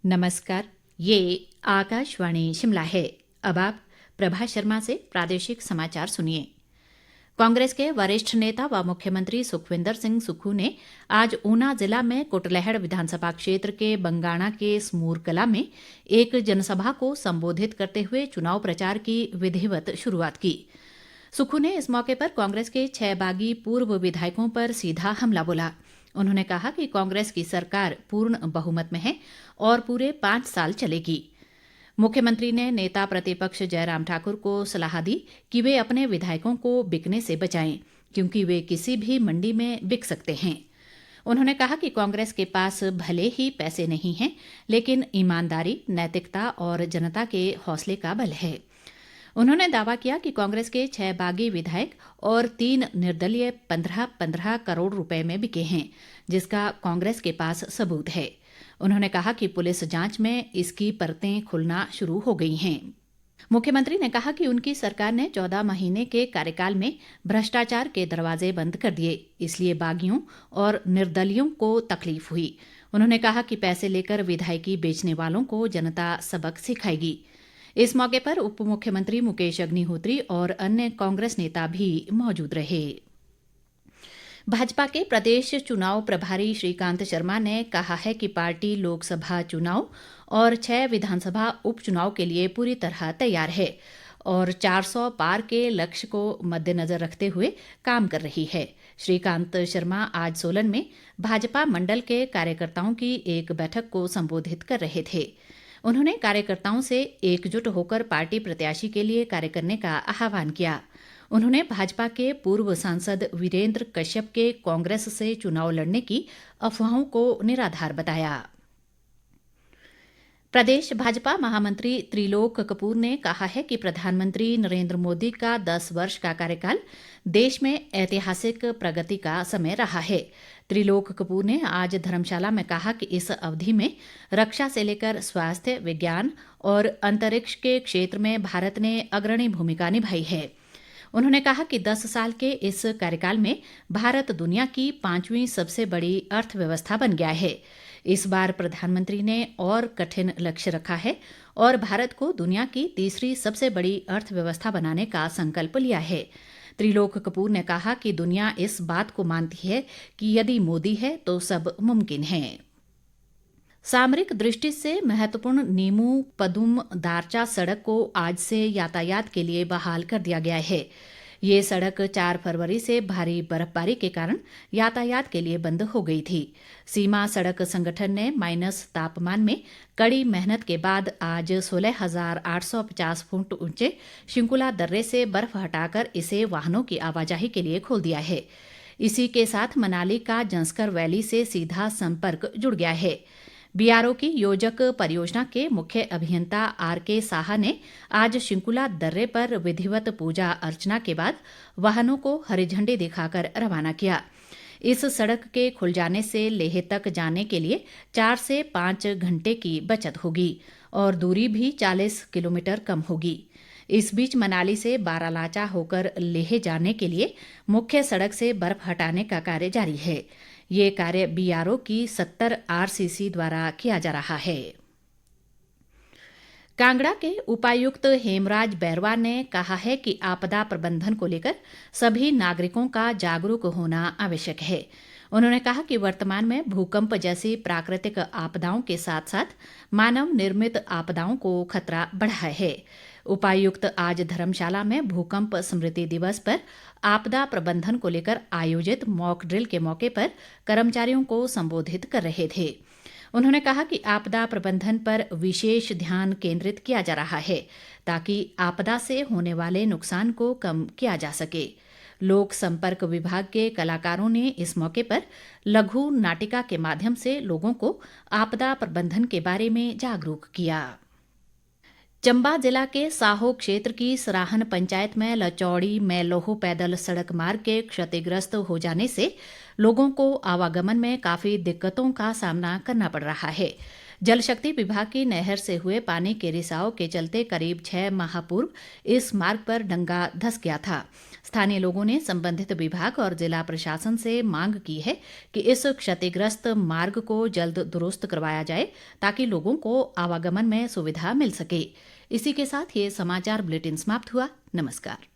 नमस्कार। ये आकाशवाणी शिमला है। अब आप प्रभा शर्मा से प्रादेशिक समाचार सुनिए। कांग्रेस के वरिष्ठ नेता व मुख्यमंत्री सुखविंदर सिंह सुक्खू ने आज ऊना जिला में कुटलैहड़ विधानसभा क्षेत्र के बंगाणा के समूर कला में एक जनसभा को संबोधित करते हुए चुनाव प्रचार की विधिवत शुरुआत की। सुक्खू ने इस मौके पर कांग्रेस के 6 बागी पूर्व विधायकों पर सीधा हमला बोला। उन्होंने कहा कि कांग्रेस की सरकार पूर्ण बहुमत में है और पूरे 5 साल चलेगी। मुख्यमंत्री ने नेता प्रतिपक्ष जयराम ठाकुर को सलाह दी कि वे अपने विधायकों को बिकने से बचाएं, क्योंकि वे किसी भी मंडी में बिक सकते हैं। उन्होंने कहा कि कांग्रेस के पास भले ही पैसे नहीं हैं, लेकिन ईमानदारी, नैतिकता और जनता के हौसले का बल है। उन्होंने दावा किया कि कांग्रेस के 6 बागी विधायक और 3 निर्दलीय 15-15 करोड़ रुपए में बिके हैं, जिसका कांग्रेस के पास सबूत है। उन्होंने कहा कि पुलिस जांच में इसकी परतें खुलना शुरू हो गई हैं। मुख्यमंत्री ने कहा कि उनकी सरकार ने 14 महीने के कार्यकाल में भ्रष्टाचार के दरवाजे बंद कर दिए, इसलिए बागियों और निर्दलियों को तकलीफ हुई। उन्होंने कहा कि पैसे लेकर विधायकी बेचने वालों को जनता सबक सिखाएगी। इस मौके पर उप मुख्यमंत्री मुकेश अग्निहोत्री और अन्य कांग्रेस नेता भी मौजूद रहे। भाजपा के प्रदेश चुनाव प्रभारी श्रीकांत शर्मा ने कहा है कि पार्टी लोकसभा चुनाव और 6 विधानसभा उपचुनाव के लिए पूरी तरह तैयार है और 400 पार के लक्ष्य को मद्देनजर रखते हुए काम कर रही है। श्रीकांत शर्मा आज सोलन में भाजपा मंडल के कार्यकर्ताओं की एक बैठक को संबोधित कर रहे थे। उन्होंने कार्यकर्ताओं से एकजुट होकर पार्टी प्रत्याशी के लिए कार्य करने का आह्वान किया। उन्होंने भाजपा के पूर्व सांसद वीरेंद्र कश्यप के कांग्रेस से चुनाव लड़ने की अफवाहों को निराधार बताया। प्रदेश भाजपा महामंत्री त्रिलोक कपूर ने कहा है कि प्रधानमंत्री नरेंद्र मोदी का 10 वर्ष का कार्यकाल देश में ऐतिहासिक प्रगति का समय रहा है। त्रिलोक कपूर ने आज धर्मशाला में कहा कि इस अवधि में रक्षा से लेकर स्वास्थ्य, विज्ञान और अंतरिक्ष के क्षेत्र में भारत ने अग्रणी भूमिका निभाई है। उन्होंने कहा कि 10 साल के इस कार्यकाल में भारत दुनिया की 5वीं सबसे बड़ी अर्थव्यवस्था बन गया है। इस बार प्रधानमंत्री ने और कठिन लक्ष्य रखा है और भारत को दुनिया की तीसरी सबसे बड़ी अर्थव्यवस्था बनाने का संकल्प लिया है। त्रिलोक कपूर ने कहा कि दुनिया इस बात को मानती है कि यदि मोदी है तो सब मुमकिन है। सामरिक दृष्टि से महत्वपूर्ण नीमू पदुम दारचा सड़क को आज से यातायात के लिए बहाल कर दिया गया है। ये सड़क 4 फरवरी से भारी बर्फबारी के कारण यातायात के लिए बंद हो गई थी। सीमा सड़क संगठन ने माइनस तापमान में कड़ी मेहनत के बाद आज 16,850 फुट ऊंचे शिंकुला दर्रे से बर्फ हटाकर इसे वाहनों की आवाजाही के लिए खोल दिया है। इसी के साथ मनाली का जंस्कर वैली से सीधा संपर्क जुड़ गया है। बीआरओ की योजक परियोजना के मुख्य अभियंता आरके साहा ने आज शिंकुला दर्रे पर विधिवत पूजा अर्चना के बाद वाहनों को हरी झंडी दिखाकर रवाना किया। इस सड़क के खुल जाने से लेह तक जाने के लिए 4 से 5 घंटे की बचत होगी और दूरी भी 40 किलोमीटर कम होगी। इस बीच मनाली से बारालाचा होकर लेह जाने के लिए मुख्य सड़क से बर्फ हटाने का कार्य जारी है। ये कार्य बीआरओ की 70 आरसीसी द्वारा किया जा रहा है। कांगड़ा के उपायुक्त हेमराज बैरवा ने कहा है कि आपदा प्रबंधन को लेकर सभी नागरिकों का जागरूक होना आवश्यक है। उन्होंने कहा कि वर्तमान में भूकंप जैसी प्राकृतिक आपदाओं के साथ साथ मानव निर्मित आपदाओं को खतरा बढ़ा है। उपायुक्त आज धर्मशाला में भूकंप स्मृति दिवस पर आपदा प्रबंधन को लेकर आयोजित मॉक ड्रिल के मौके पर कर्मचारियों को संबोधित कर रहे थे। उन्होंने कहा कि आपदा प्रबंधन पर विशेष ध्यान केंद्रित किया जा रहा है ताकि आपदा से होने वाले नुकसान को कम किया जा सके। लोक संपर्क विभाग के कलाकारों ने इस मौके पर लघु नाटिका के माध्यम से लोगों को आपदा प्रबंधन के बारे में जागरूक किया। चंबा जिला के साहो क्षेत्र की सराहन पंचायत में लचौड़ी मैलोहो पैदल सड़क मार्ग के क्षतिग्रस्त हो जाने से लोगों को आवागमन में काफी दिक्कतों का सामना करना पड़ रहा है। जल शक्ति विभाग की नहर से हुए पानी के रिसाव के चलते करीब 6 माह पूर्व इस मार्ग पर डंगा धंस गया था। स्थानीय लोगों ने संबंधित विभाग और जिला प्रशासन से मांग की है कि इस क्षतिग्रस्त मार्ग को जल्द दुरुस्त करवाया जाए ताकि लोगों को आवागमन में सुविधा मिल सके। इसी के साथ ये समाचार बुलेटिन समाप्त हुआ। नमस्कार।